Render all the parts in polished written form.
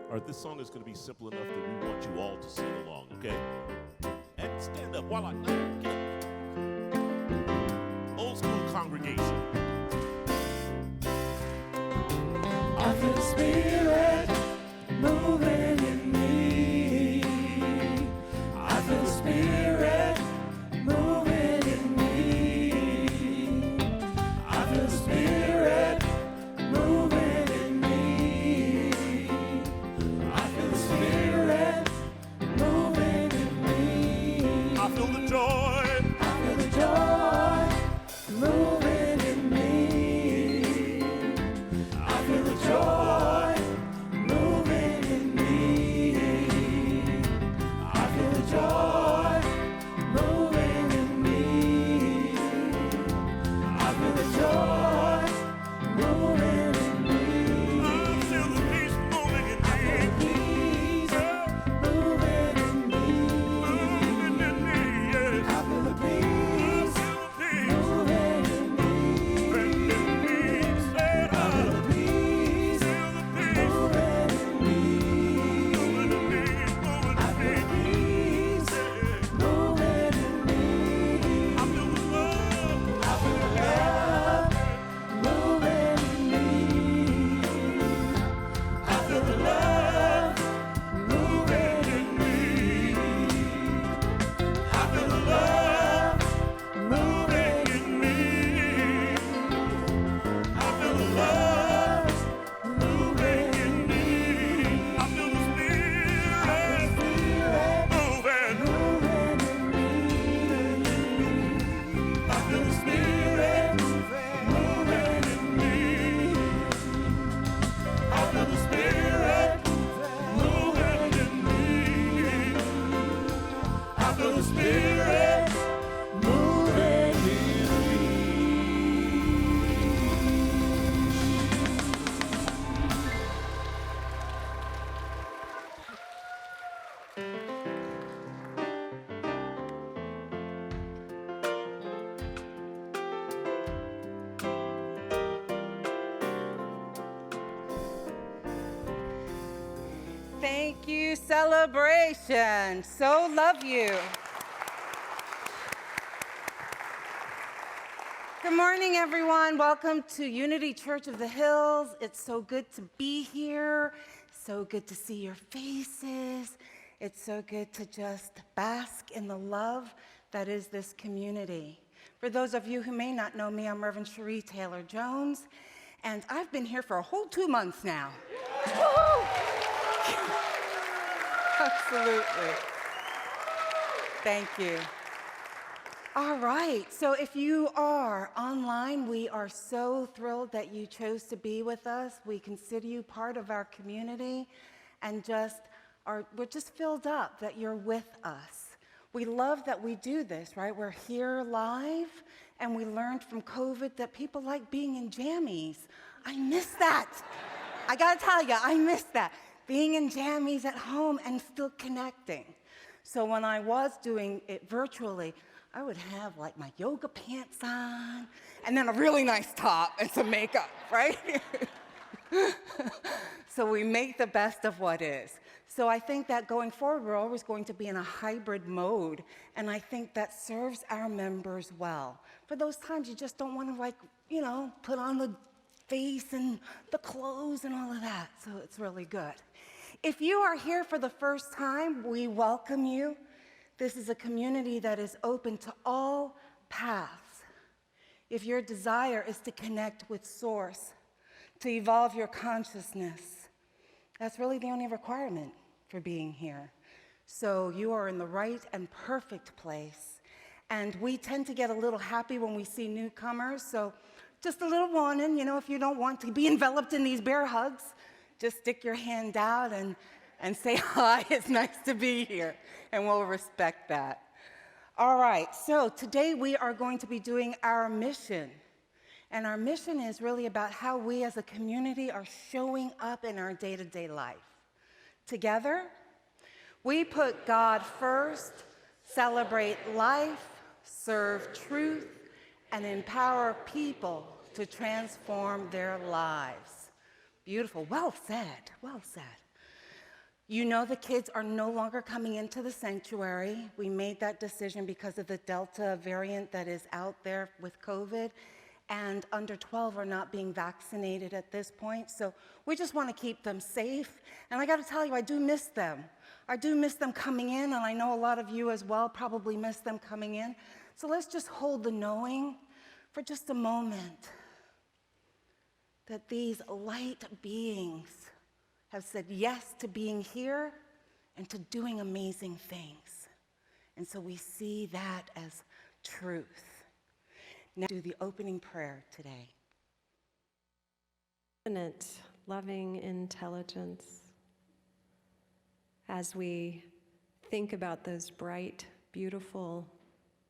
All right, this song is going to be simple enough that we want you all to sing along, okay? And stand up while I get up. Old school congregation. I feel the Spirit moving in me. I feel the Spirit moving in me. I feel the Spirit moving in me. I feel the Spirit moving in me. I feel the joy. I feel the joy moving in me. I feel the joy moving in me. I feel the joy moving in me. I feel the joy moving in me. I feel the peace moving in I feel the me. peace moving in me. Moving in me, yes. I feel the peace moving in me. Moving in me. Said I feel the peace feel the peace moving in me. moving in me. I feel the peace moving in me. I feel the love. I feel the love moving in me. I feel the love moving in me. I feel the love moving in me. I feel the love moving in me. I feel the spirit Spirit moving. moving in me. I feel the Spirit moving in me. I feel the Spirit moving in me. I feel the Spirit moving in me. Thank you, Celebration. So love you. Good morning, everyone. Welcome to Unity Church of the Hills. It's so good to be here. So good to see your faces. It's so good to just bask in the love that is this community. For those of you who may not know me, I'm Reverend Cherie Taylor Jones, and I've been here for a whole 2 months now. Woo-hoo! Absolutely. Thank you. All right, so if you are online, we are so thrilled that you chose to be with us. We consider you part of our community and we're just filled up that you're with us. We love that we do this, right? We're here live, and we learned from COVID that people like being in jammies. I miss that. I gotta tell you, I miss that. Being in jammies at home and still connecting. So when I was doing it virtually, I would have like my yoga pants on and then a really nice top and some makeup, right? So we make the best of what is. So I think that going forward, we're always going to be in a hybrid mode, and I think that serves our members well. For those times you just don't want to put on the face and the clothes and all of that, so it's really good. If you are here for the first time, we welcome you. This is a community that is open to all paths. If your desire is to connect with Source, to evolve your consciousness, that's really the only requirement for being here. So you are in the right and perfect place. And we tend to get a little happy when we see newcomers, so just a little warning, if you don't want to be enveloped in these bear hugs, just stick your hand out and say hi. It's nice to be here, and we'll respect that. All right, so today we are going to be doing our mission. And our mission is really about how we as a community are showing up in our day-to-day life. Together, we put God first, celebrate life, serve truth, and empower people to transform their lives. Beautiful. Well said. Well said. You know the kids are no longer coming into the sanctuary. We made that decision because of the Delta variant that is out there with COVID, and under 12 are not being vaccinated at this point. So we just want to keep them safe. And I got to tell you, I do miss them. I do miss them coming in, and I know a lot of you as well probably miss them coming in. So let's just hold the knowing for just a moment that these light beings have said yes to being here and to doing amazing things. And so we see that as truth. Now do the opening prayer today. Infinite, loving intelligence. As we think about those bright, beautiful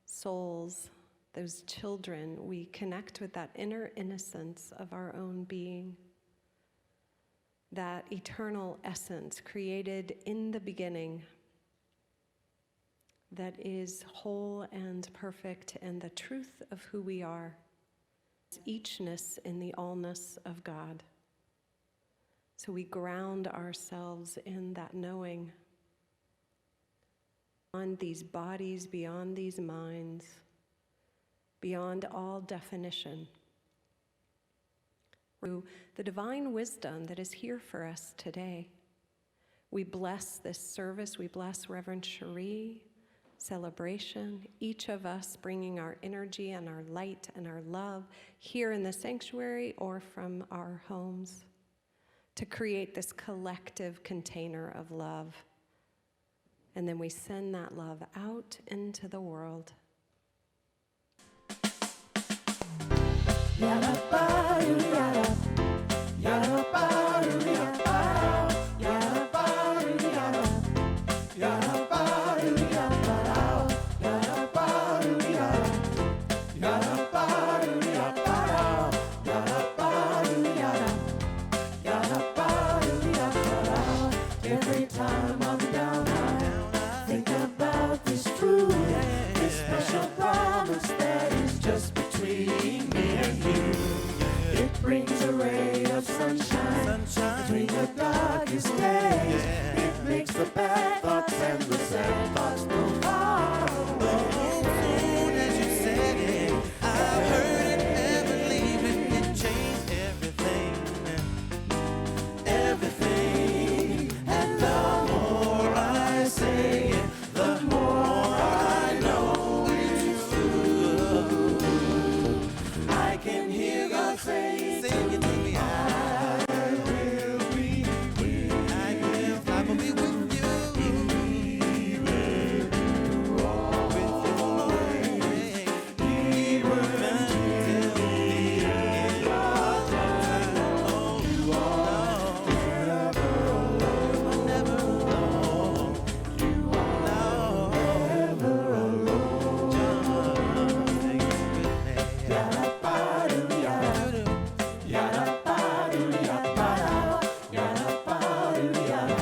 souls, those children, we connect with that inner innocence of our own being. That eternal essence created in the beginning that is whole and perfect and the truth of who we are, eachness in the allness of God. So we ground ourselves in that knowing, beyond these bodies, beyond these minds, beyond all definition. Through the divine wisdom that is here for us today. We bless this service. We bless Reverend Cherie, celebration, each of us bringing our energy and our light and our love here in the sanctuary or from our homes to create this collective container of love. And then we send that love out into the world. Every time I'm down, I think about this truth, this special promise that is just between me and you. It brings a ray of sunshine between the darkest days. It makes the bad thoughts and the sad thoughts go far away. Soon as you said it, I heard it and believed it. It changed everything, everything. And the more I say it, the more I know it's true. I can hear God say, sing it to me. I will be with you. I will be with you. Even through all the way. Even until the end of time. Oh, you are never alone. Never alone. You are never alone. Just sing it with me. Yada-ba-do-yada. Yada-ba-do-yada. Yada-ba-do-yada.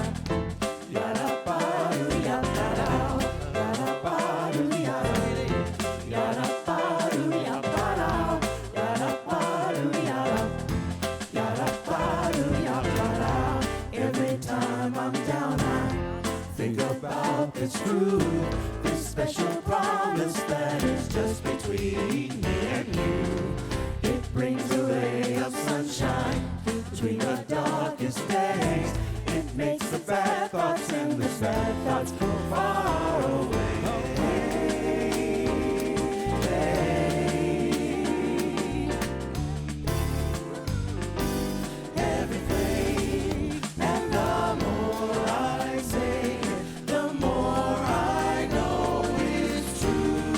Yada-ba-do-yada. Yada-ba-do-yada. Yada-ba-do-yada. Yada-ba-do-yada. Yada-ba-do-yada. Every time I'm down, I think about this truth, this special promise that is just between me and you. It brings a ray of sunshine between the darkest days. It makes the bad thoughts and the sad thoughts go far away. Everything, and the more I say it, the more I know it's true.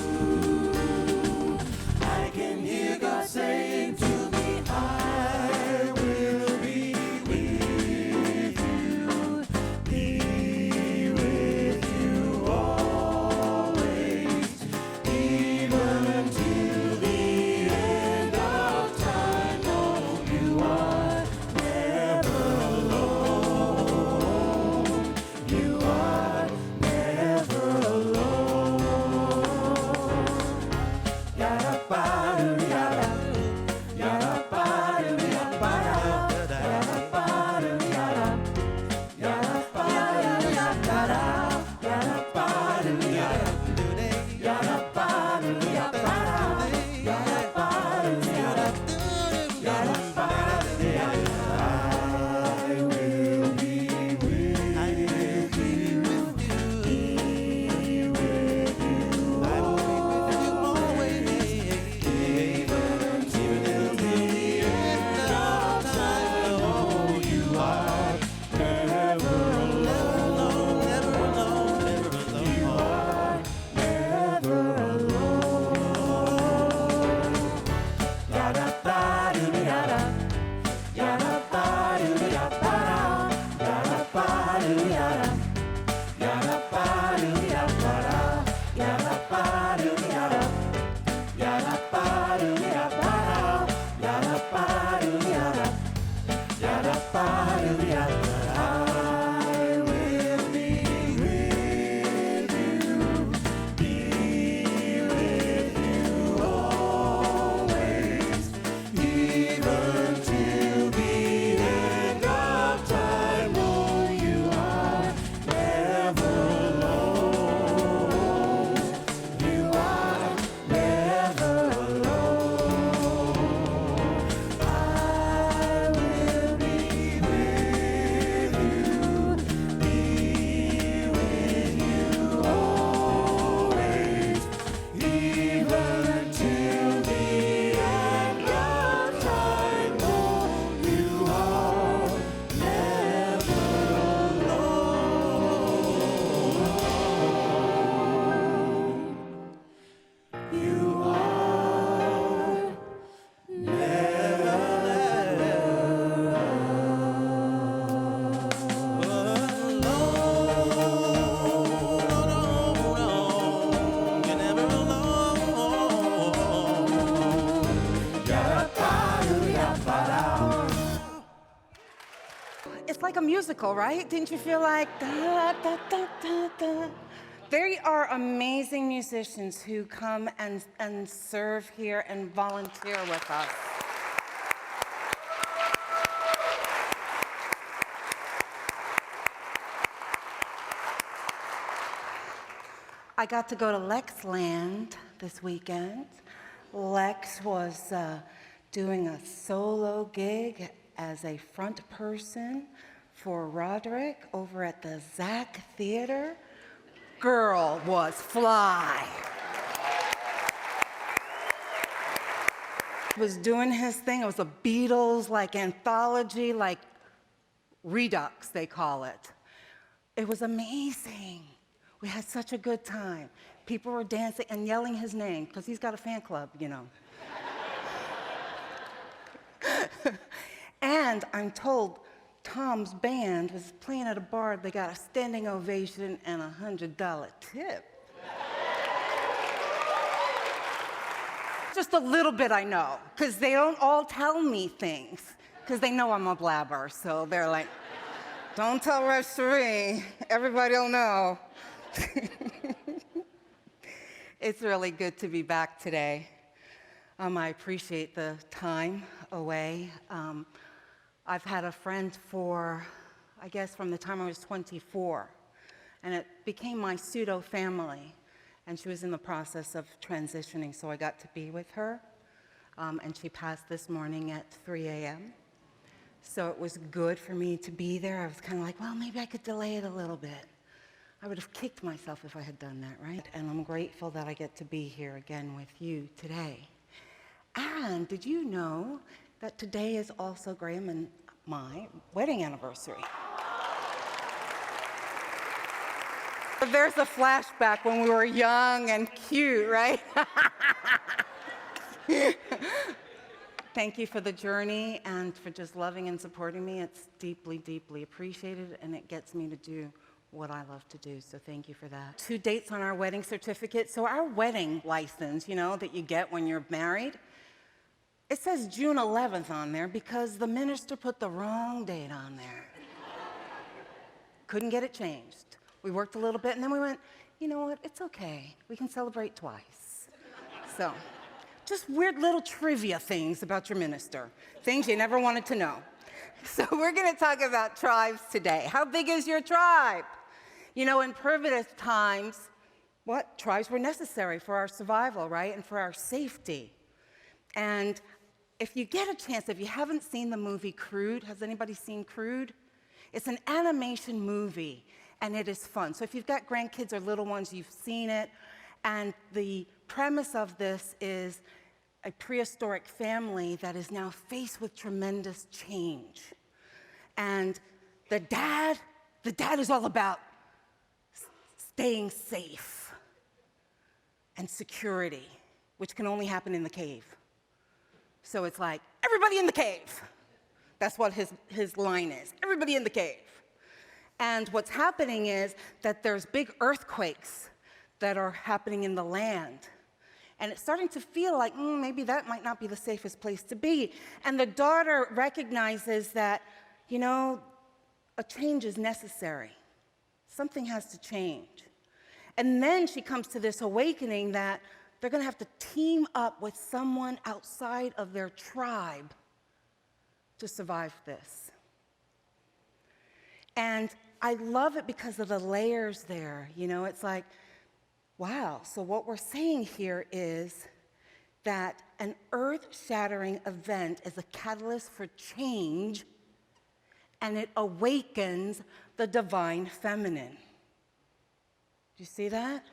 It's like a musical, right? Didn't you feel like da, da, da, da, da? There are amazing musicians who come and serve here and volunteer with us. I got to go to Lexland this weekend. Lex was doing a solo gig as a front person for Roderick over at the Zach Theater. Girl was fly. Was doing his thing. It was a Beatles like anthology, like Redux they call it. It was amazing. We had such a good time. People were dancing and yelling his name because he's got a fan club, you know. And I'm told Tom's band was playing at a bar. They got a standing ovation and a $100 tip. Just a little bit I know, because they don't all tell me things, because they know I'm a blabber. So they're like, don't tell Rev Cherie, everybody will know. It's really good to be back today. I appreciate the time away. I've had a friend for, I guess, from the time I was 24, and it became my pseudo-family, and she was in the process of transitioning, so I got to be with her, and she passed this morning at 3 a.m., so it was good for me to be there. I was kind of like, well, maybe I could delay it a little bit. I would have kicked myself if I had done that, right? And I'm grateful that I get to be here again with you today. And did you know that today is also Graham and my wedding anniversary? There's a flashback when we were young and cute, right? Thank you for the journey and for just loving and supporting me. It's deeply, deeply appreciated, and it gets me to do what I love to do, so thank you for that. 2 dates on our wedding certificate. So our wedding license, you know, that you get when you're married, it says June 11th on there because the minister put the wrong date on there. Couldn't get it changed. We worked a little bit, and then we went, you know what, it's okay. We can celebrate twice. So, just weird little trivia things about your minister, things you never wanted to know. So we're gonna talk about tribes today. How big is your tribe? You know, in primitive times, what? Tribes were necessary for our survival, right? And for our safety. And if you get a chance, if you haven't seen the movie Crude, has anybody seen Crude? It's an animation movie, and it is fun. So if you've got grandkids or little ones, you've seen it. And the premise of this is a prehistoric family that is now faced with tremendous change. And the dad is all about staying safe and security, which can only happen in the cave. So it's like, everybody in the cave. That's what his line is, everybody in the cave. And what's happening is that there's big earthquakes that are happening in the land. And it's starting to feel like, maybe that might not be the safest place to be. And the daughter recognizes that, a change is necessary. Something has to change. And then she comes to this awakening that they're going to have to team up with someone outside of their tribe to survive this. And I love it because of the layers there. It's like, wow, so what we're saying here is that an earth-shattering event is a catalyst for change, and it awakens the divine feminine. Do you see that?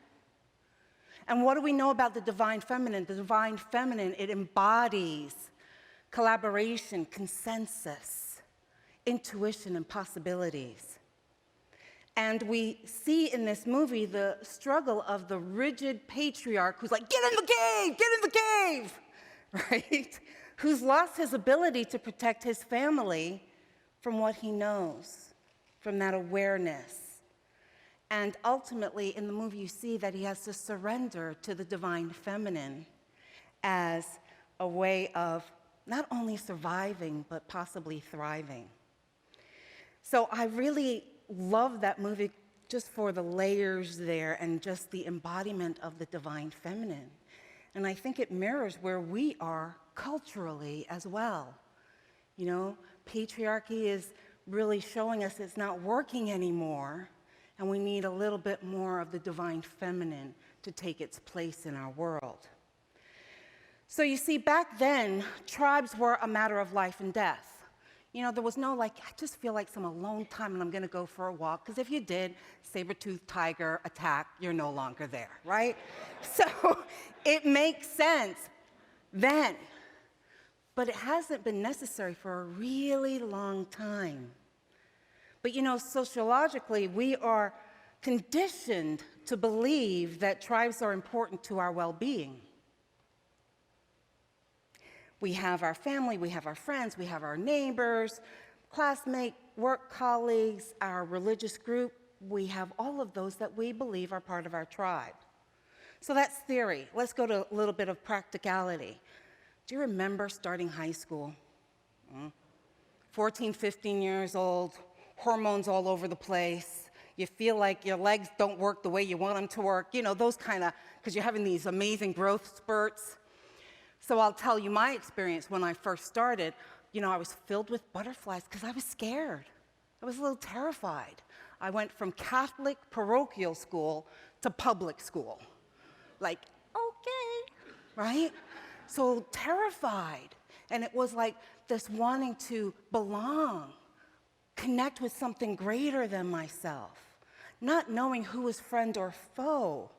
And what do we know about the divine feminine? The divine feminine, it embodies collaboration, consensus, intuition, and possibilities. And we see in this movie the struggle of the rigid patriarch who's like, get in the cave, right? Who's lost his ability to protect his family from what he knows, from that awareness. And ultimately, in the movie, you see that he has to surrender to the divine feminine as a way of not only surviving, but possibly thriving. So I really love that movie just for the layers there and just the embodiment of the divine feminine. And I think it mirrors where we are culturally as well. Patriarchy is really showing us it's not working anymore, and we need a little bit more of the divine feminine to take its place in our world. So you see, back then, tribes were a matter of life and death. There was no I just feel like some alone time and I'm gonna go for a walk, because if you did, saber-toothed tiger attack, you're no longer there, right? So it makes sense then, but it hasn't been necessary for a really long time. But sociologically, we are conditioned to believe that tribes are important to our well-being. We have our family, we have our friends, we have our neighbors, classmates, work colleagues, our religious group. We have all of those that we believe are part of our tribe. So that's theory. Let's go to a little bit of practicality. Do you remember starting high school? 14, 15 years old, hormones all over the place. You feel like your legs don't work the way you want them to work. Those kind of, because you're having these amazing growth spurts. So I'll tell you my experience when I first started. I was filled with butterflies because I was scared. I was a little terrified. I went from Catholic parochial school to public school. Okay, right? So terrified. And it was like this wanting to belong, connect with something greater than myself, not knowing who was friend or foe.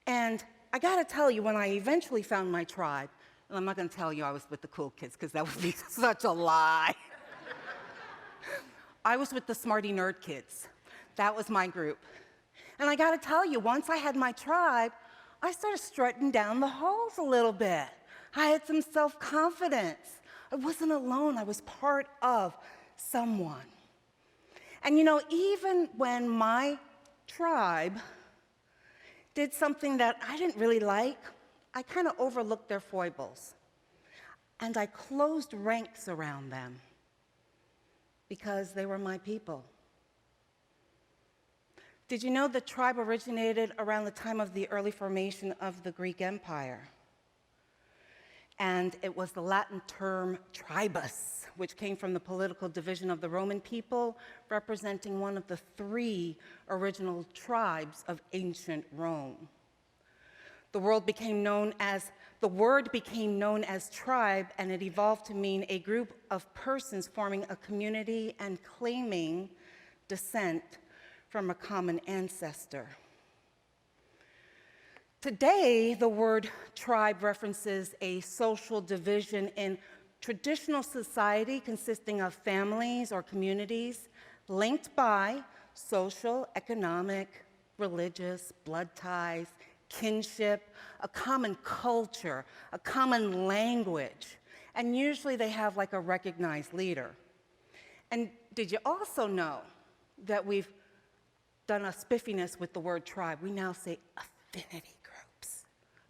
And I gotta tell you, when I eventually found my tribe, and I'm not gonna tell you I was with the cool kids, because that would be such a lie. I was with the smarty nerd kids. That was my group. And I gotta tell you, once I had my tribe, I started strutting down the halls a little bit. I had some self-confidence. I wasn't alone, I was part of someone. And even when my tribe did something that I didn't really like, I kind of overlooked their foibles. And I closed ranks around them because they were my people. Did you know the tribe originated around the time of the early formation of the Greek Empire? And it was the Latin term tribus, which came from the political division of the Roman people, representing one of the 3 original tribes of ancient Rome. The word became known as tribe, and it evolved to mean a group of persons forming a community and claiming descent from a common ancestor. Today, the word tribe references a social division in traditional society consisting of families or communities linked by social, economic, religious, blood ties, kinship, a common culture, a common language, and usually they have like a recognized leader. And did you also know that we've done a spiffiness with the word tribe? We now say affinity groups.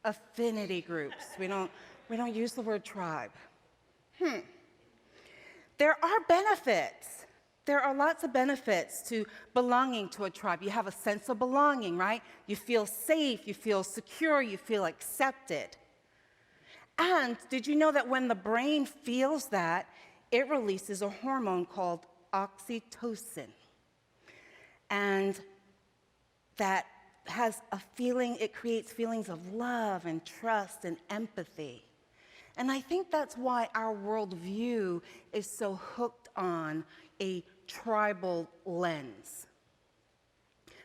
Affinity groups. We don't use the word tribe. There are benefits. There are lots of benefits to belonging to a tribe. You have a sense of belonging, right? You feel safe, you feel secure, you feel accepted. And did you know that when the brain feels that, it releases a hormone called oxytocin? And that has a feeling, it creates feelings of love and trust and empathy. And I think that's why our worldview is so hooked on a tribal lens.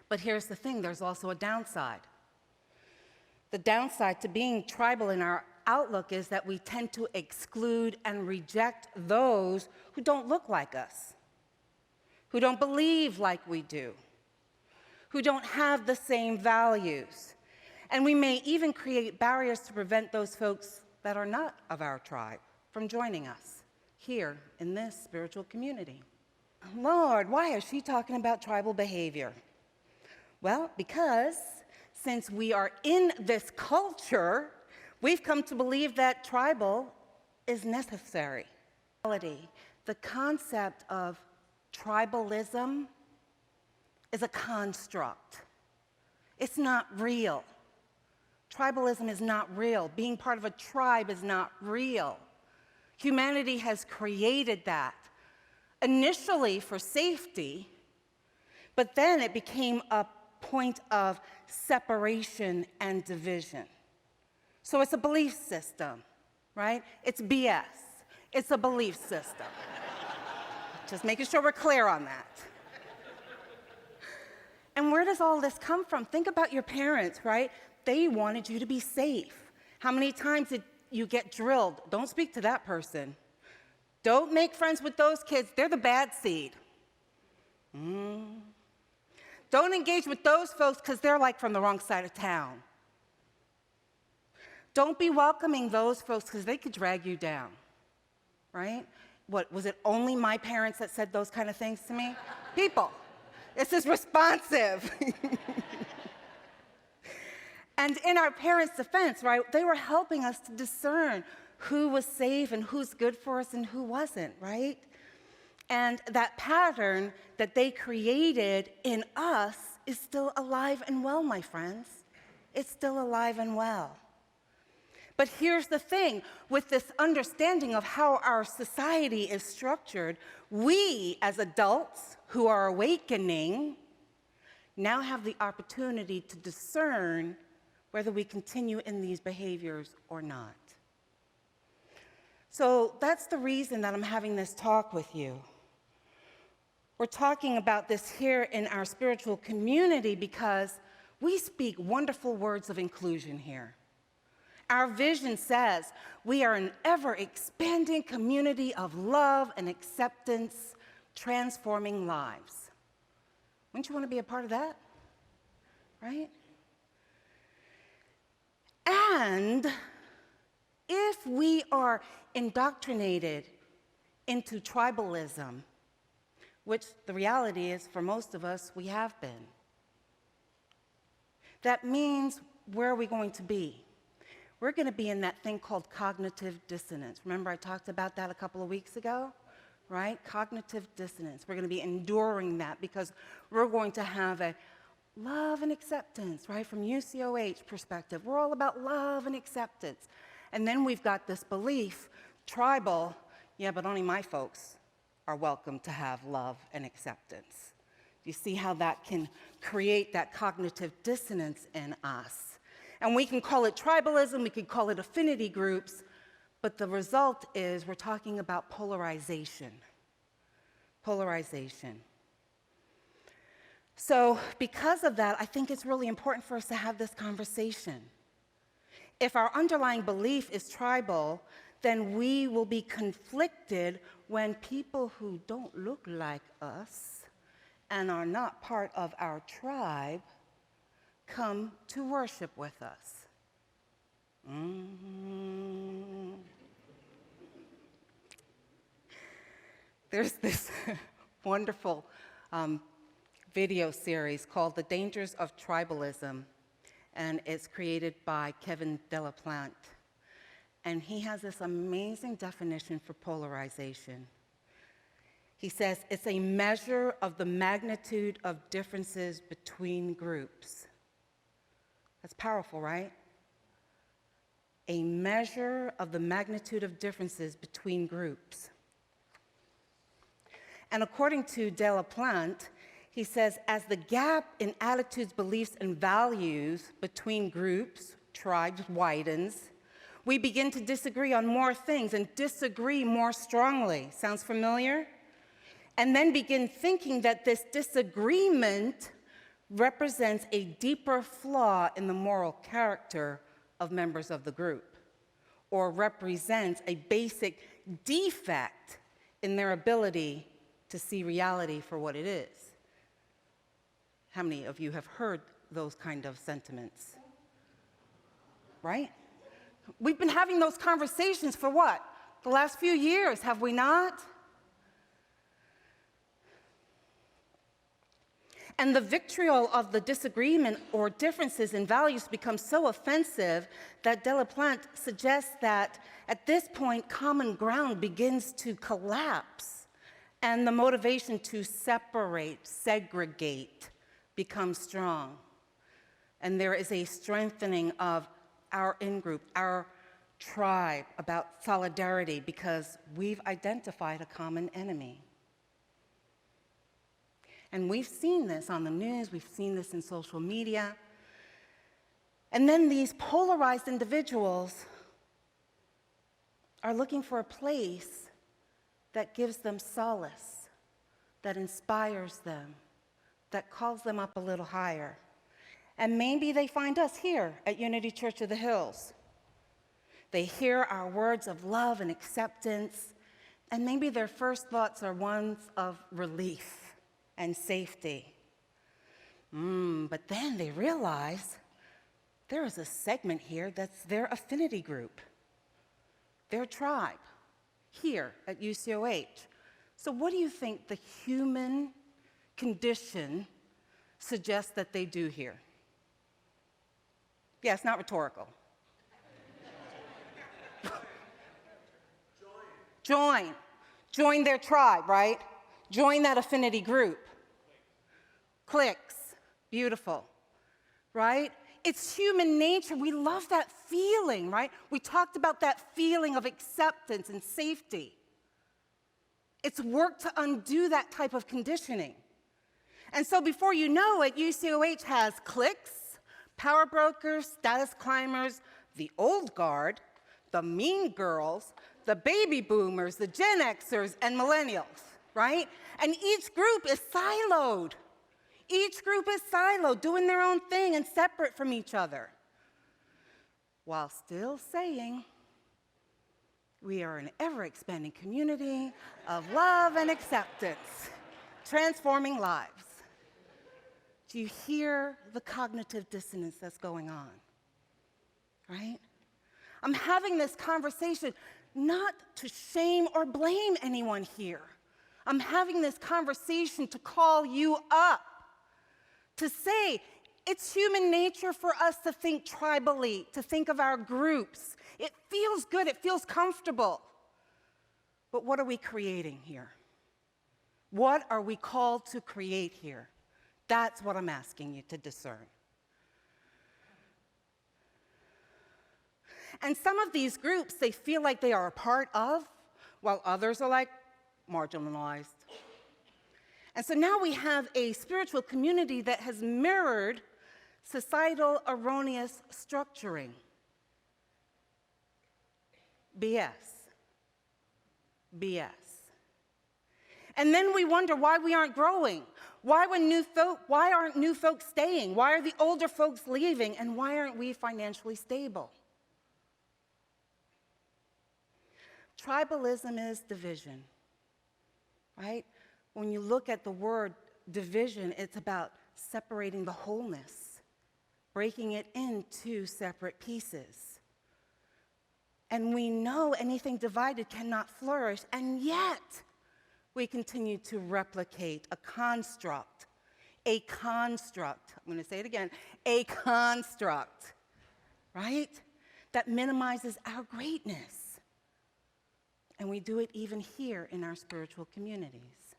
But here's the thing, there's also a downside. The downside to being tribal in our outlook is that we tend to exclude and reject those who don't look like us, who don't believe like we do, who don't have the same values. And we may even create barriers to prevent those folks that are not of our tribe from joining us here in this spiritual community. Lord, why is she talking about tribal behavior? Well, because since we are in this culture, we've come to believe that tribal is necessary. The concept of tribalism is a construct. It's not real. Tribalism is not real. Being part of a tribe is not real. Humanity has created that, initially for safety, but then it became a point of separation and division. So it's a belief system, right? It's BS. It's a belief system. Just making sure we're clear on that. And where does all this come from? Think about your parents, right? They wanted you to be safe. How many times did you get drilled? Don't speak to that person. Don't make friends with those kids. They're the bad seed. Don't engage with those folks because they're like from the wrong side of town. Don't be welcoming those folks because they could drag you down, right? What, was it only my parents that said those kind of things to me? People, this is responsive. And in our parents' defense, right, they were helping us to discern who was safe and who's good for us and who wasn't, right? And that pattern that they created in us is still alive and well, my friends. It's still alive and well. But here's the thing, with this understanding of how our society is structured, we as adults who are awakening now have the opportunity to discern whether we continue in these behaviors or not. So that's the reason that I'm having this talk with you. We're talking about this here in our spiritual community because we speak wonderful words of inclusion here. Our vision says we are an ever-expanding community of love and acceptance, transforming lives. Wouldn't you want to be a part of that? Right? And if we are indoctrinated into tribalism, which the reality is for most of us, we have been, that means where are we going to be? We're going to be in that thing called cognitive dissonance. Remember I talked about that a couple of weeks ago, right? Cognitive dissonance. We're going to be enduring that because we're going to have a love and acceptance, right? From UCOH perspective, we're all about love and acceptance. And then we've got this belief, tribal, yeah, but only my folks are welcome to have love and acceptance. You see how that can create that cognitive dissonance in us. And we can call it tribalism, we could call it affinity groups, but the result is we're talking about polarization. Polarization. So because of that, I think it's really important for us to have this conversation. If our underlying belief is tribal, then we will be conflicted when people who don't look like us and are not part of our tribe come to worship with us. There's this wonderful video series called The Dangers of Tribalism, and it's created by Kevin Delaplante. And he has this amazing definition for polarization. He says, it's a measure of the magnitude of differences between groups. That's powerful, right? A measure of the magnitude of differences between groups. And according to Delaplante, he says, as the gap in attitudes, beliefs, and values between groups, tribes, widens, we begin to disagree on more things and disagree more strongly. Sounds familiar? And then begin thinking that this disagreement represents a deeper flaw in the moral character of members of the group, or represents a basic defect in their ability to see reality for what it is. How many of you have heard those kind of sentiments? Right? We've been having those conversations for what? The last few years, have we not? And the vitriol of the disagreement or differences in values becomes so offensive that Delaplante suggests that at this point, common ground begins to collapse, and the motivation to separate, segregate, becomes strong. And there is a strengthening of our in-group, our tribe, about solidarity, because we've identified a common enemy. And we've seen this on the news, we've seen this in social media. And then these polarized individuals are looking for a place that gives them solace, that inspires them, that calls them up a little higher. And maybe they find us here at Unity Church of the Hills. They hear our words of love and acceptance, and maybe their first thoughts are ones of relief and safety. But then they realize there is a segment here that's their affinity group, their tribe, here at UCOH. So what do you think the human condition suggests that they do here? Yeah, it's not rhetorical. Join their tribe, right? Join that affinity group. Clicks. Beautiful. Right? It's human nature. We love that feeling, right? We talked about that feeling of acceptance and safety. It's work to undo that type of conditioning. And so before you know it, UCOH has cliques, power brokers, status climbers, the old guard, the mean girls, the baby boomers, the Gen Xers, and millennials, right? And each group is siloed. Each group is siloed, doing their own thing and separate from each other, while still saying we are an ever-expanding community of love and acceptance, transforming lives. Do you hear the cognitive dissonance that's going on? Right? I'm having this conversation not to shame or blame anyone here. I'm having this conversation to call you up, to say it's human nature for us to think tribally, to think of our groups. It feels good, it feels comfortable. But what are we creating here? What are we called to create here? That's what I'm asking you to discern. And some of these groups, they feel like they are a part of, while others are like marginalized. And so now we have a spiritual community that has mirrored societal erroneous structuring. BS. BS. And then we wonder why we aren't growing. Why aren't new folks staying? Why are the older folks leaving? And why aren't we financially stable? Tribalism is division, right? When you look at the word division, it's about separating the wholeness, breaking it into separate pieces. And we know anything divided cannot flourish, and yet we continue to replicate a construct. I'm going to say it again, a construct, right? That minimizes our greatness. And we do it even here in our spiritual communities.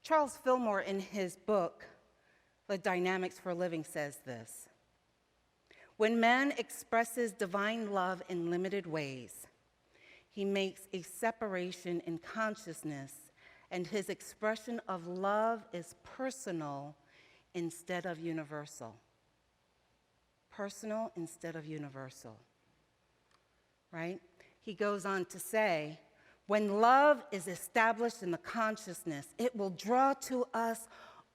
Charles Fillmore, in his book, The Dynamics for Living, says this: when man expresses divine love in limited ways, he makes a separation in consciousness, and his expression of love is personal instead of universal. Personal instead of universal, right? He goes on to say, when love is established in the consciousness, it will draw to us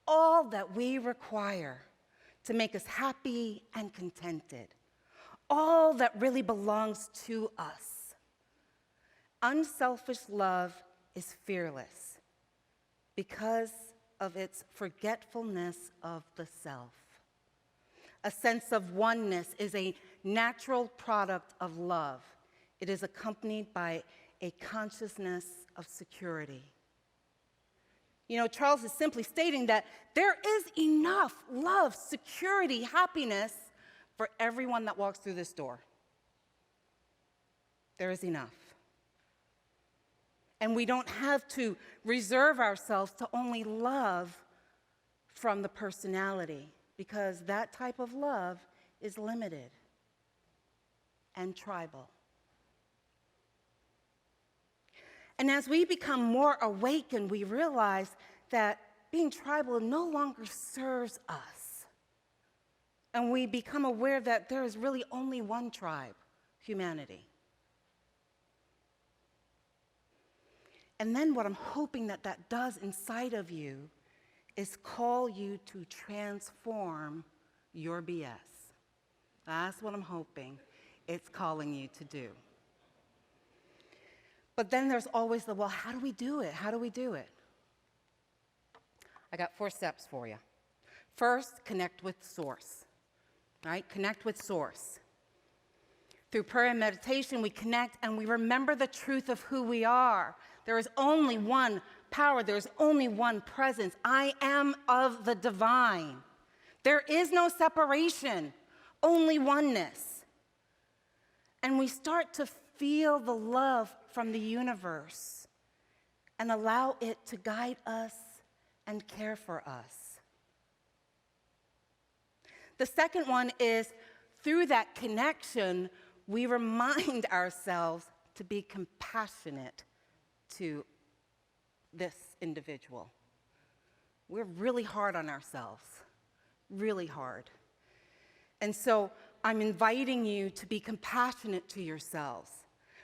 all that we require to make us happy and contented, all that really belongs to us. Unselfish love is fearless because of its forgetfulness of the self. A sense of oneness is a natural product of love. It is accompanied by a consciousness of security. You know, Charles is simply stating that there is enough love, security, happiness for everyone that walks through this door. There is enough. And we don't have to reserve ourselves to only love from the personality, because that type of love is limited and tribal. And as we become more awakened, we realize that being tribal no longer serves us. And we become aware that there is really only one tribe, humanity. And then what I'm hoping that that does inside of you is call you to transform your BS. That's what I'm hoping it's calling you to do. But then there's always the, well, how do we do it? How do we do it? I got 4 steps for you. First, connect with source, right? Connect with source. Through prayer and meditation, we connect and we remember the truth of who we are. There is only one power. There's only one presence. I am of the divine. There is no separation, only oneness. And we start to feel the love from the universe and allow it to guide us and care for us. The second one is, through that connection, we remind ourselves to be compassionate to this individual. We're really hard on ourselves, really hard. And so I'm inviting you to be compassionate to yourselves.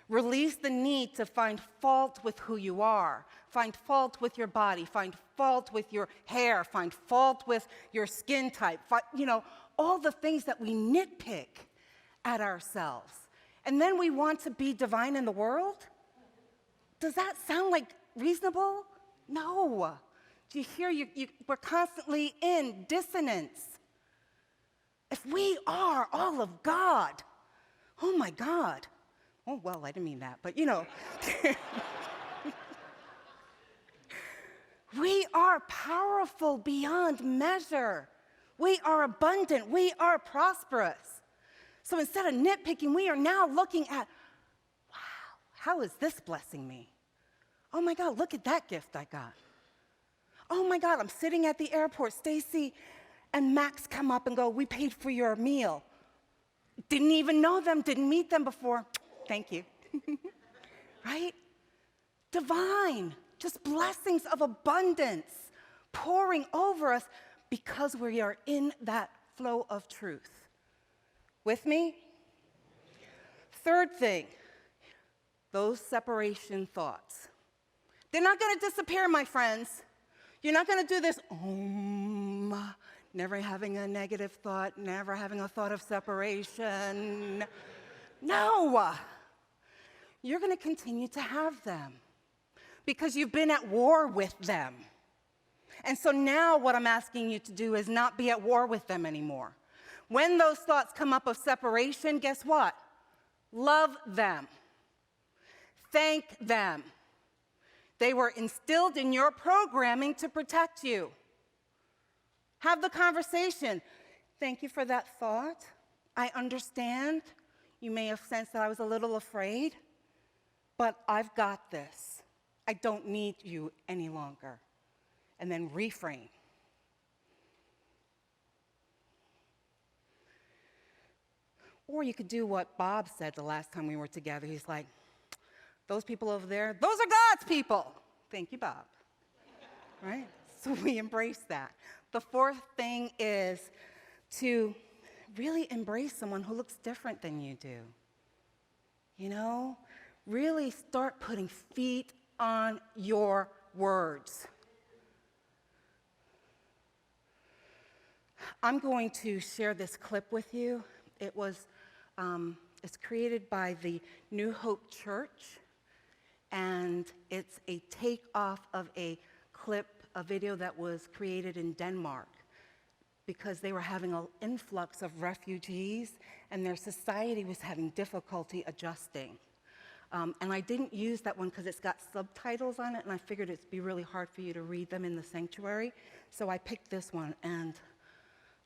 Release the need to find fault with who you are, find fault with your body, find fault with your hair, find fault with your skin type, all the things that we nitpick at ourselves. And then we want to be divine in the world? Does that sound like reasonable? No. Do you hear? We're constantly in dissonance. If we are all of God, oh my God. Oh, well, I didn't mean that, but we are powerful beyond measure. We are abundant. We are prosperous. So instead of nitpicking, we are now looking at, wow, how is this blessing me? Oh my God, look at that gift I got. Oh my God, I'm sitting at the airport. Stacy and Max come up and go, we paid for your meal. didn't even know them, didn't meet them before. Thank you. Right? Divine, just blessings of abundance pouring over us because we are in that flow of truth. With me? Third thing, those separation thoughts. They're not going to disappear, my friends. You're not going to do this, never having a negative thought, never having a thought of separation. No. You're going to continue to have them because you've been at war with them. And so now what I'm asking you to do is not be at war with them anymore. When those thoughts come up of separation, guess what? Love them. Thank them. They were instilled in your programming to protect you. Have the conversation. Thank you for that thought. I understand. You may have sensed that I was a little afraid, but I've got this. I don't need you any longer. And then reframe. Or you could do what Bob said the last time we were together. He's like, those people over there, those are God's people. Thank you, Bob. Right? So we embrace that. The fourth thing is to really embrace someone who looks different than you do. You know? Really start putting feet on your words. I'm going to share this clip with you. It's created by the New Hope Church, and it's a takeoff of a clip, a video that was created in Denmark because they were having an influx of refugees, and their society was having difficulty adjusting. And I didn't use that one because it's got subtitles on it, and I figured it'd be really hard for you to read them in the sanctuary. So I picked this one, and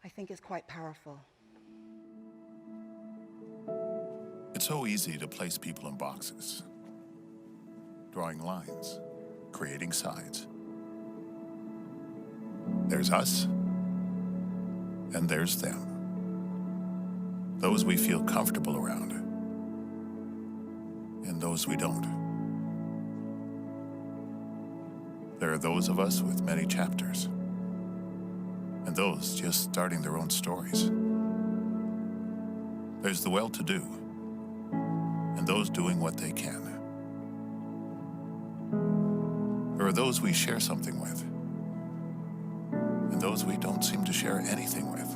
I think it's quite powerful. It's so easy to place people in boxes, drawing lines, creating sides. There's us, and there's them. Those we feel comfortable around, and those we don't. There are those of us with many chapters, and those just starting their own stories. There's the well-to-do, and those doing what they can. There are those we share something with, and those we don't seem to share anything with.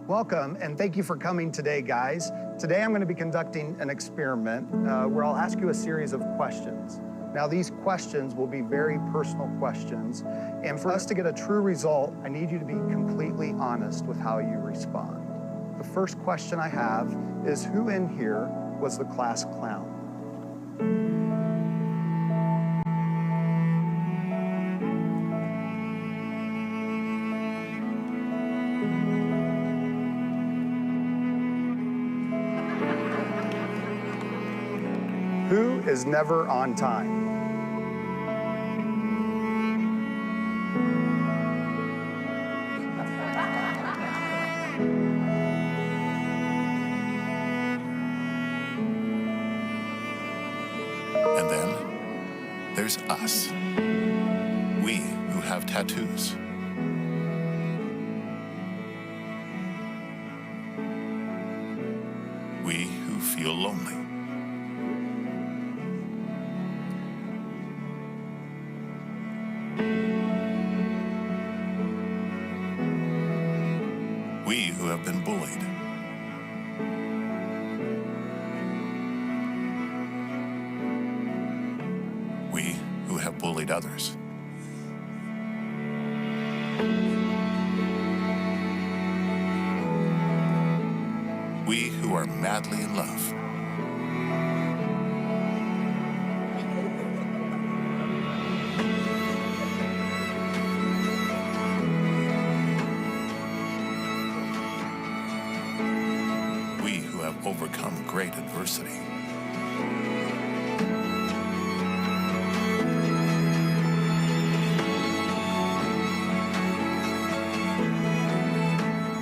Welcome, and thank you for coming today, guys. Today I'm going to be conducting an experiment where I'll ask you a series of questions. Now, these questions will be very personal questions, and for us to get a true result, I need you to be completely honest with how you respond. The first question I have is, who in here was the class clown? Who is never on time? And then there's us. We who have tattoos. We who feel lonely. We who have been bullied. We who have bullied others. We who are madly in love. We who have overcome great adversity.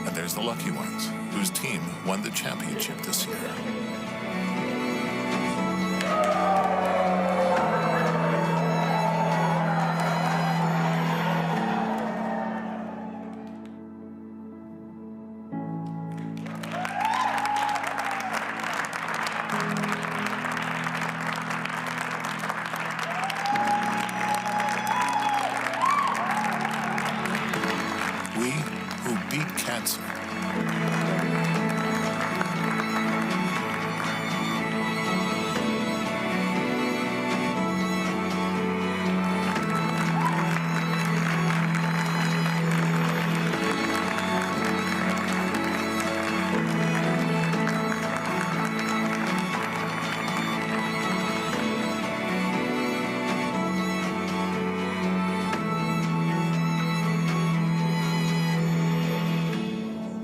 And there's the lucky ones, whose team championship this year. We who beat cancer.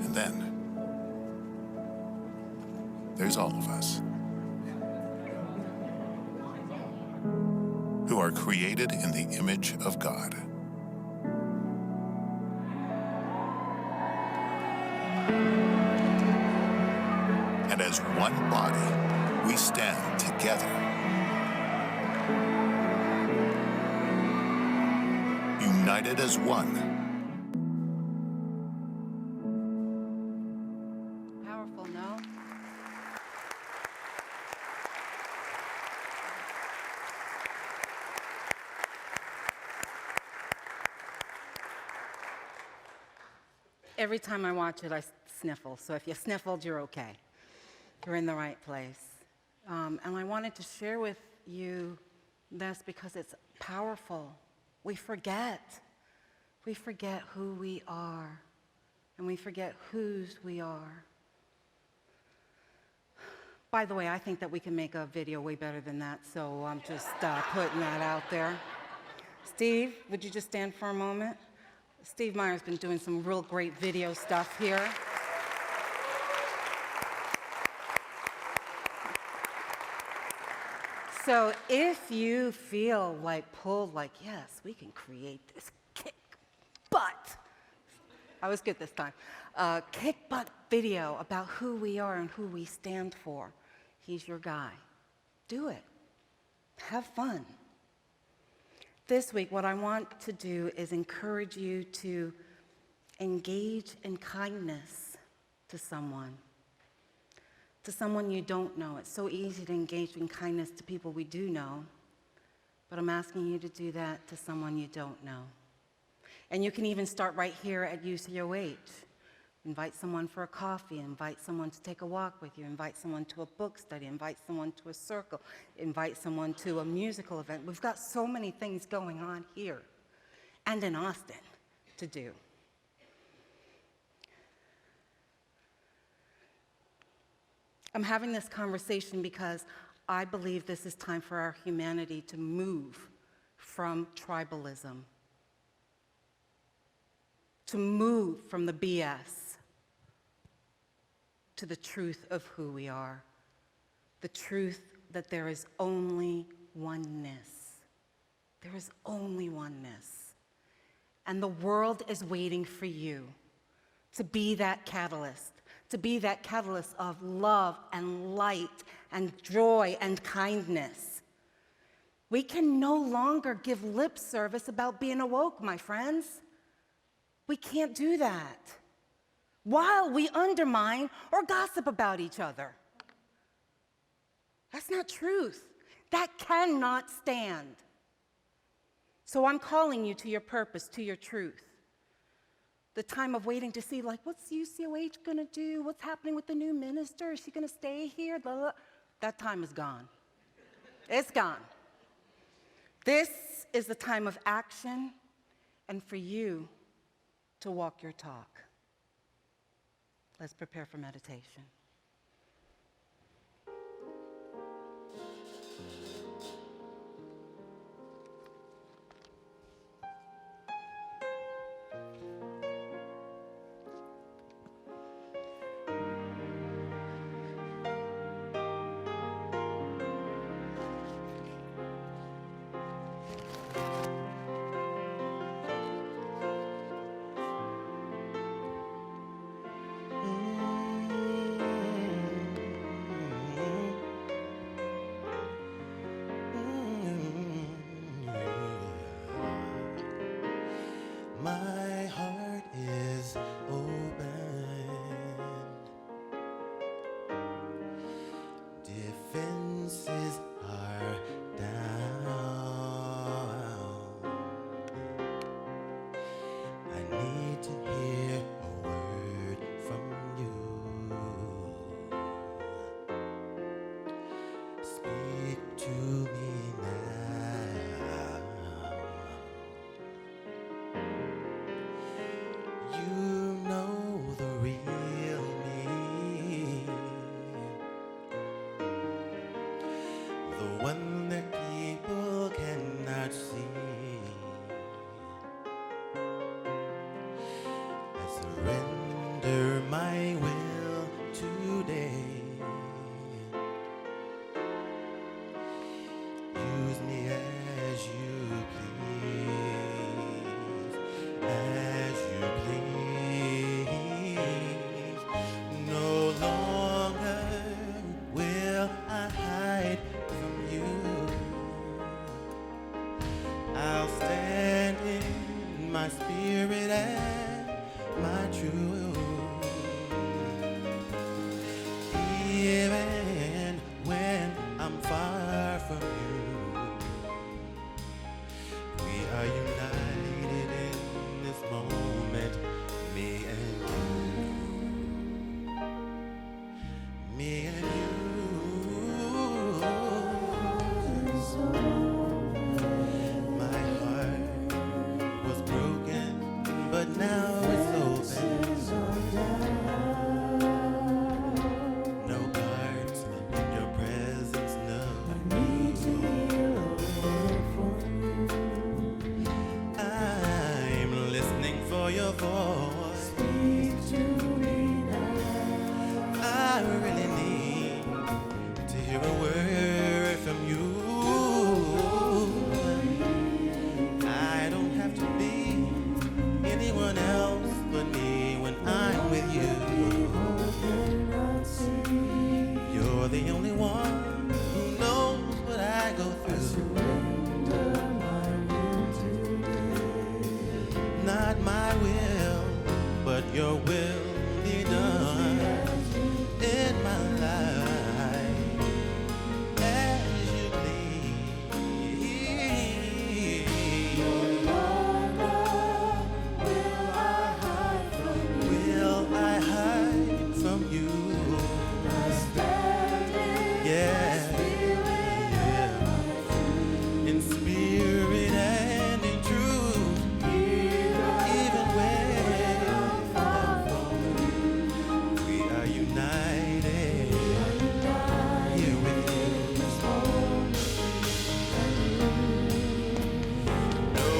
And then there's all of us who are created in the image of God. And as one body, we stand together, united as one. Powerful, no? Every time I watch it, I sniffle. So if you sniffled, you're okay. You're in the right place. And I wanted to share with you this because it's powerful. We forget. We forget who we are, and we forget whose we are. By the way, I think that we can make a video way better than that, so I'm just putting that out there. Steve, would you just stand for a moment? Steve Meyer's been doing some real great video stuff here. So if you feel like pulled, like, yes, we can create this kick butt, I was good this time, kick butt video about who we are and who we stand for, he's your guy. Do it. Have fun. This week, what I want to do is encourage you to engage in kindness to someone you don't know. It's so easy to engage in kindness to people we do know, but I'm asking you to do that to someone you don't know. And you can even start right here at UCOH. Invite someone for a coffee, invite someone to take a walk with you, invite someone to a book study, invite someone to a circle, invite someone to a musical event. We've got so many things going on here and in Austin to do. I'm having this conversation because I believe this is time for our humanity to move from tribalism, to move from the BS to the truth of who we are, the truth that there is only oneness. There is only oneness. And the world is waiting for you to be that catalyst. To be that catalyst of love and light and joy and kindness. We can no longer give lip service about being awoke, my friends. We can't do that while we undermine or gossip about each other. That's not truth. That cannot stand. So I'm calling you to your purpose, to your truth. The time of waiting to see, like, what's UCOH going to do? What's happening with the new minister? Is she going to stay here? Blah, blah. That time is gone. It's gone. This is the time of action and for you to walk your talk. Let's prepare for meditation. the one that people cannot see. I surrender my will today. Use me as you please, as you please. No longer will I hide from you. I'll stand in my spirit and my truth. Even when I'm far from you, we are united in this moment, me and you. Me and you. My heart was broken, but now it's open. No guards in your presence, no. I'm listening for your voice. I really need to hear a word from you. I don't have to be anyone else but me when I'm with you. You're the only one who knows what I go through. Not my will, but your will be done in my life as you please. Will I hide from you? Yeah, in spirit and in truth. Even when we are united here with you. No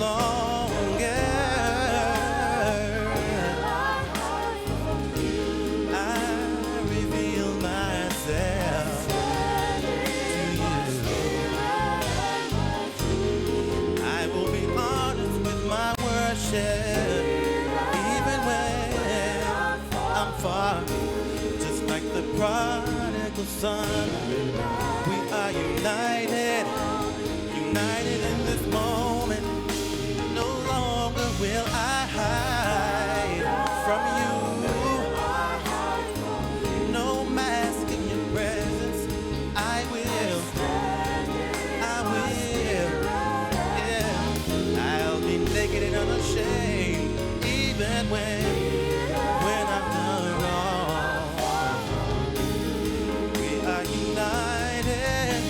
longer I reveal myself to you. I will be honest with my worship, even when I'm far. Just like the prodigal son, we are united, united in this moment. No longer will I hide from you. No mask in your presence. I will, yeah. I'll be naked and unashamed, even when I've done wrong. We are united,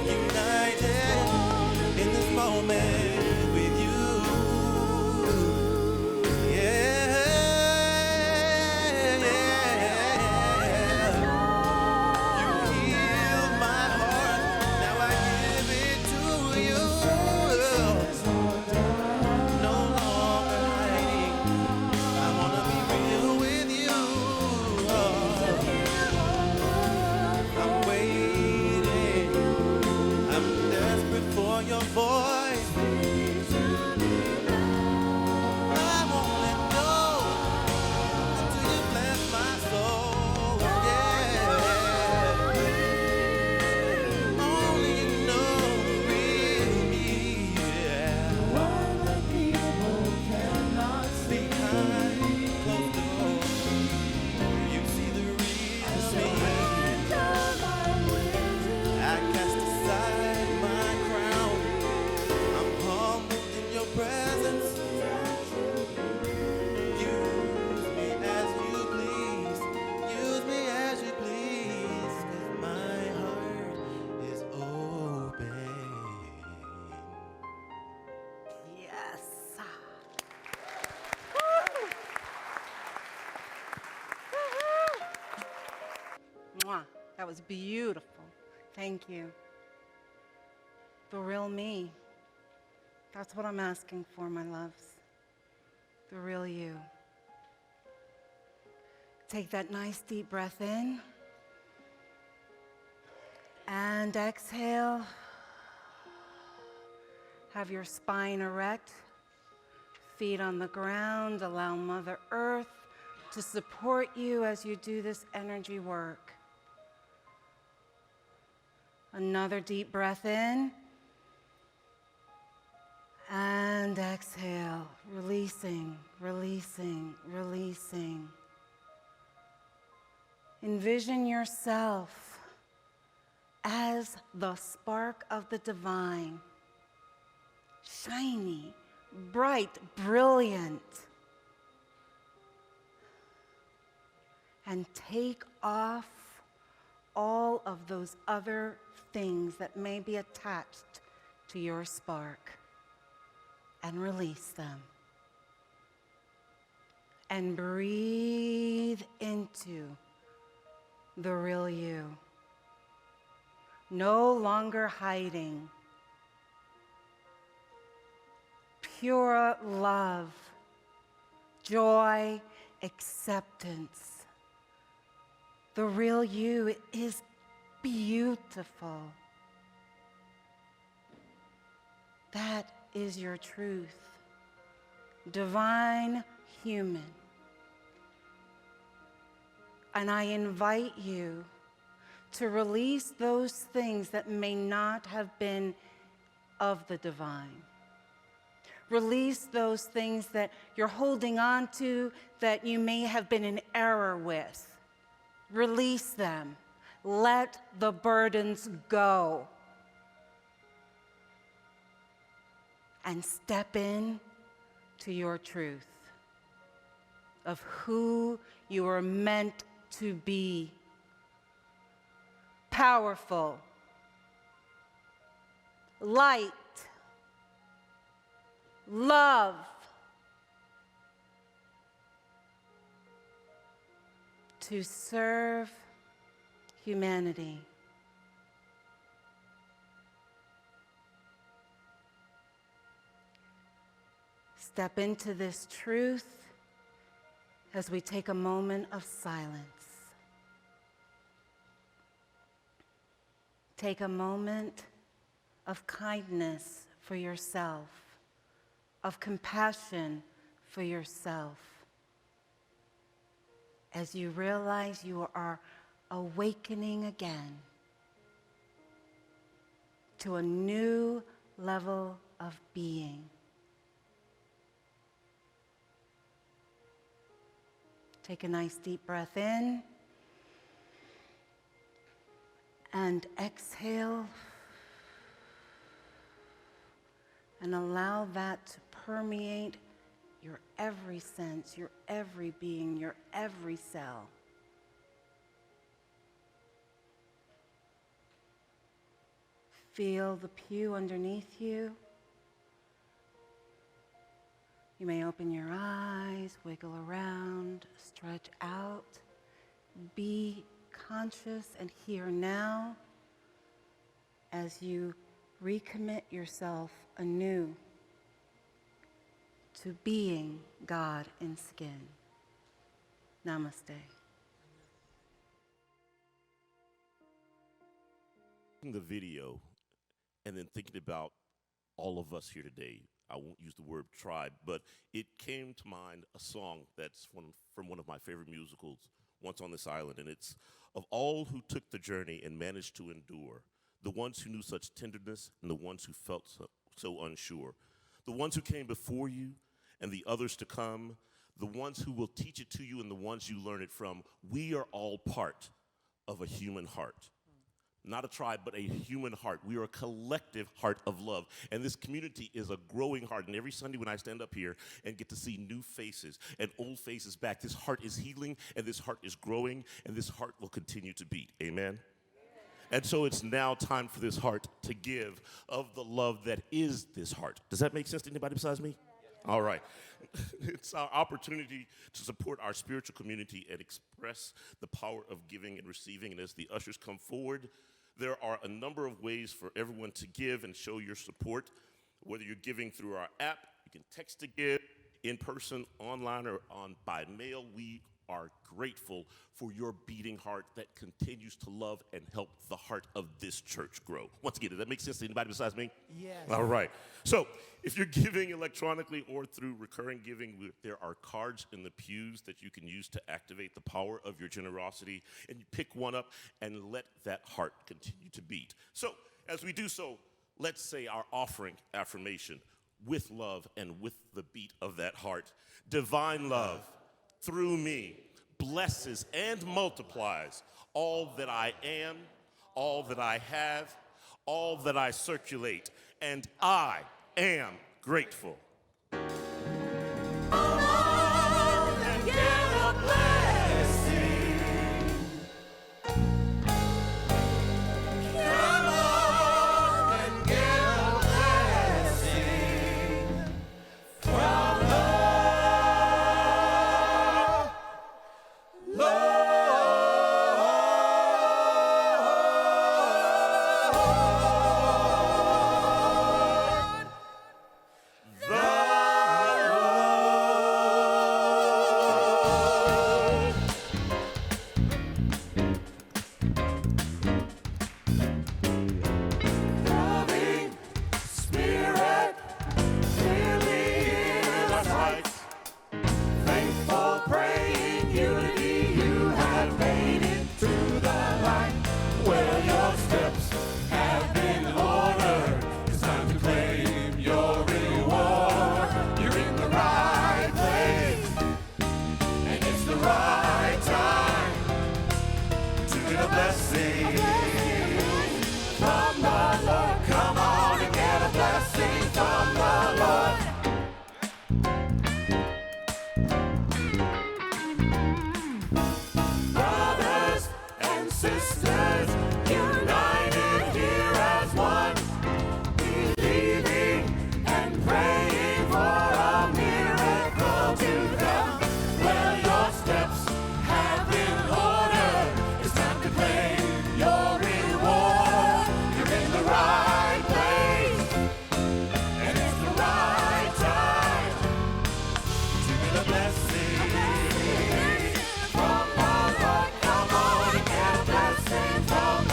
united in this moment with you. Yeah, you healed my heart, now I give it to you. No longer hiding, I wanna be real with you. I'm waiting, I'm desperate for your voice. I won't let go until you bless my soul. Yeah, only you know the real me. Yeah, behind closed doors, you see the real me. I cast aside my crown. I'm humbled in your presence. Use me as you please. Use me as you please. 'Cause my heart is open. Yes. Mwah. That was beautiful. Thank you. The real me. That's what I'm asking for, my loves. The real you. Take that nice deep breath in. And exhale. Have your spine erect. Feet on the ground. Allow Mother Earth to support you as you do this energy work. Another deep breath in. And exhale, releasing, releasing, releasing. Envision yourself as the spark of the divine, shiny, bright, brilliant. And take off all of those other things that may be attached to your spark. And release them. And breathe into the real you. No longer hiding. Pure love, joy, acceptance. The real you is beautiful. That is your truth. Divine human. And I invite you to release those things that may not have been of the divine. Release those things that you're holding on to that you may have been in error with. Release them. Let the burdens go. And step in to your truth of who you are meant to be. Powerful, light, love, to serve humanity. Step into this truth as we take a moment of silence. Take a moment of kindness for yourself, of compassion for yourself, as you realize you are awakening again to a new level of being. Take a nice deep breath in and exhale, and allow that to permeate your every sense, your every being, your every cell. Feel the pew underneath you. You may open your eyes, wiggle around, stretch out. Be conscious and here now as you recommit yourself anew to being God in skin. Namaste. The video and then thinking about all of us here today, I won't use the word tribe, but it came to mind a song that's from one of my favorite musicals, Once on This Island, and it's of all who took the journey and managed to endure, the ones who knew such tenderness and the ones who felt so unsure, the ones who came before you and the others to come, the ones who will teach it to you and the ones you learn it from. We are all part of a human heart. Not a tribe, but a human heart. We are a collective heart of love. And this community is a growing heart. And every Sunday when I stand up here and get to see new faces and old faces back, this heart is healing and this heart is growing and this heart will continue to beat. Amen? And so it's now time for this heart to give of the love that is this heart. Does that make sense to anybody besides me? All right. It's our opportunity to support our spiritual community and express the power of giving and receiving. And as the ushers come forward, there are a number of ways for everyone to give and show your support. Whether you're giving through our app, you can text to give, in person, online, or by mail. We are grateful for your beating heart that continues to love and help the heart of this church grow. Once again, does that make sense to anybody besides me? Yes. All right. So if you're giving electronically or through recurring giving, there are cards in the pews that you can use to activate the power of your generosity. And you pick one up and let that heart continue to beat. So as we do so, let's say our offering affirmation with love and with the beat of that heart. Divine love through me blesses and multiplies all that I am, all that I have, all that I circulate, and I am grateful. From the Lord, come on and get a blessing from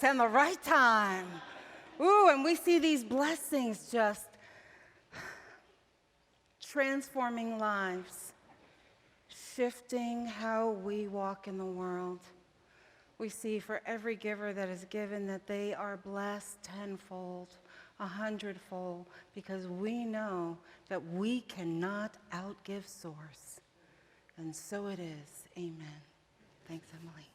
and the right time. Ooh, and we see these blessings just transforming lives, shifting how we walk in the world. We see for every giver that is given that they are blessed tenfold, 100-fold, because we know that we cannot outgive Source. And so it is. Amen. Thanks, Emily.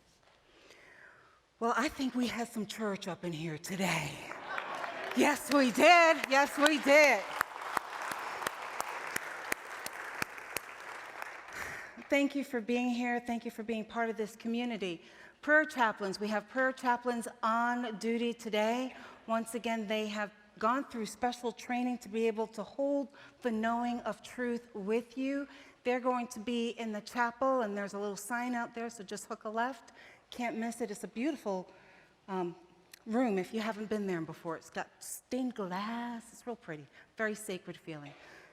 Well, I think we had some church up in here today. Yes, we did. Yes, we did. Thank you for being here. Thank you for being part of this community. Prayer chaplains, we have prayer chaplains on duty today. Once again, they have gone through special training to be able to hold the knowing of truth with you. They're going to be in the chapel, and there's a little sign out there, so just hook a left. Can't miss it. It's a beautiful room if you haven't been there before. It's got stained glass. It's real pretty. Very sacred feeling.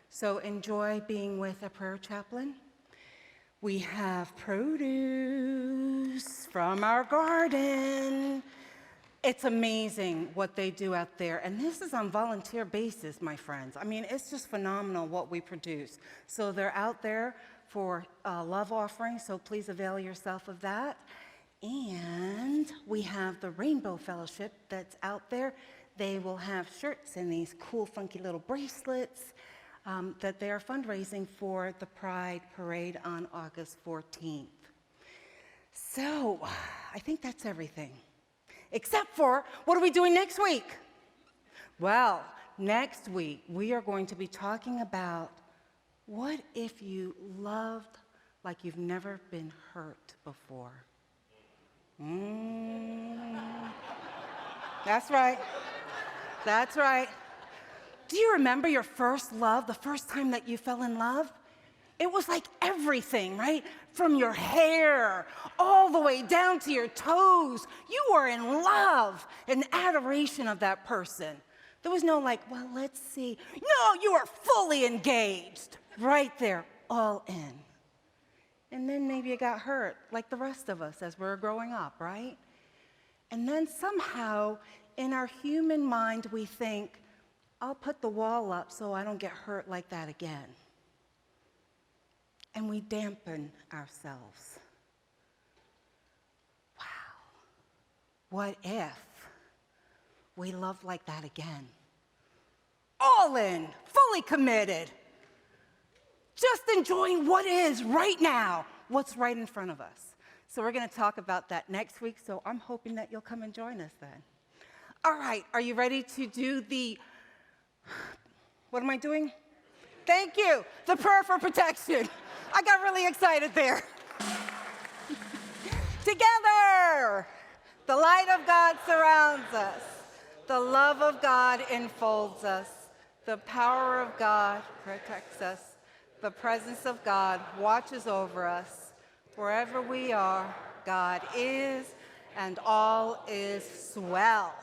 So enjoy being with a prayer chaplain. We have produce from our garden. It's amazing what they do out there. And this is on volunteer basis, my friends. I mean, it's just phenomenal what we produce. So they're out there for love offering, so please avail yourself of that. And we have the Rainbow Fellowship that's out there. They will have shirts and these cool, funky little bracelets that they are fundraising for the Pride Parade on August 14th. So I think that's everything. Except for, what are we doing next week? Well, next week we are going to be talking about what if you loved like you've never been hurt before? That's right. That's right. Do you remember your first love, the first time that you fell in love? It was like everything, right? From your hair all the way down to your toes. You were in love and adoration of that person. There was no like, well, let's see. No, you were fully engaged right there, all in. And then maybe you got hurt like the rest of us as we were growing up, right? And then somehow in our human mind we think, I'll put the wall up so I don't get hurt like that again. And we dampen ourselves. Wow. What if we love like that again? All in, fully committed. Just enjoying what is right now, what's right in front of us. So we're going to talk about that next week, so I'm hoping that you'll come and join us then. All right, are you ready to do what am I doing? Thank you, the prayer for protection. I got really excited there. Together, the light of God surrounds us. The love of God enfolds us. The power of God protects us. The presence of God watches over us. Wherever we are, God is, and all is swell.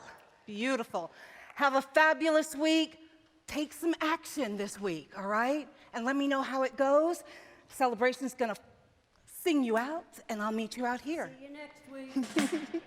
Beautiful. Have a fabulous week. Take some action this week, all right? And let me know how it goes. Celebration's gonna sing you out, and I'll meet you out here. See you next week.